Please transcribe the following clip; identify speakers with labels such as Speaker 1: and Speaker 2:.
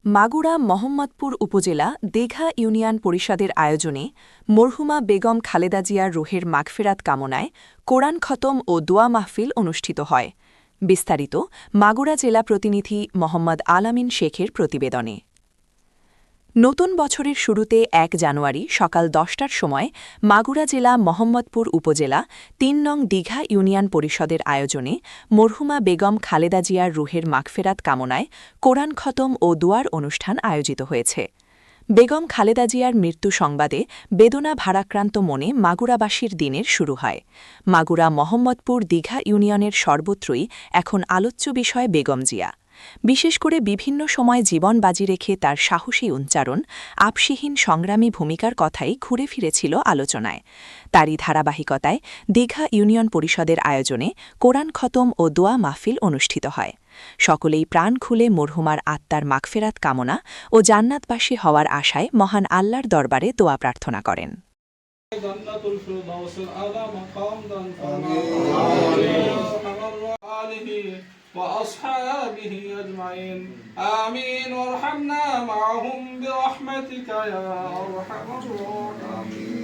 Speaker 1: মাগুরা মোহাম্মদপুর উপজেলা দেঘা ইউনিয়ন পরিষদের আয়োজনে মরহুমা বেগম খালেদা জিয়ার রুহের মাগফিরাত কামনায় কোরআন খতম ও দোয়া মাহফিল অনুষ্ঠিত হয়। বিস্তারিত মাগুরা জেলা প্রতিনিধি মোহাম্মদ আলামিন শেখের প্রতিবেদনে। নতুন বছরের শুরুতে ১ জানুয়ারি সকাল ১০টার সময় মাগুরা জেলা মোহাম্মদপুর উপজেলা ৩ নং দীঘা ইউনিয়ন পরিষদের আয়োজনে মরহুমা বেগম খালেদা জিয়ার রুহের মাগফিরাত কামনায় কোরআন খতম ও দোয়ার অনুষ্ঠান আয়োজিত হয়েছে। বেগম খালেদা জিয়ার মৃত্যু সংবাদে বেদনা ভারাক্রান্ত মনে মাগুরাবাসীর দিনের শুরু হয়। মাগুরা মোহাম্মদপুর দীঘা ইউনিয়নের সর্বত্রই এখন আলোচ্য বিষয় বেগম জিয়া। বিশেষ করে বিভিন্ন সময় জীবন বাজি রেখে তার সাহসী উচ্চারণ, আপসীহীন সংগ্রামী ভূমিকার কথাই ঘুরে ফিরেছিল আলোচনায়। তারই ধারাবাহিকতায় দীঘা ইউনিয়ন পরিষদের আয়োজনে কোরআন খতম ও দোয়া মাহফিল অনুষ্ঠিত হয়। সকলেই প্রাণ খুলে মরহুমার আত্মার মাগফিরাত কামনা ও জান্নাতবাসী হওয়ার আশায় মহান আল্লাহর দরবারে দোয়া প্রার্থনা করেন।
Speaker 2: وأصحابه أجمعين آمين وارحمنا معهم برحمتك يا أرحم الراحمين.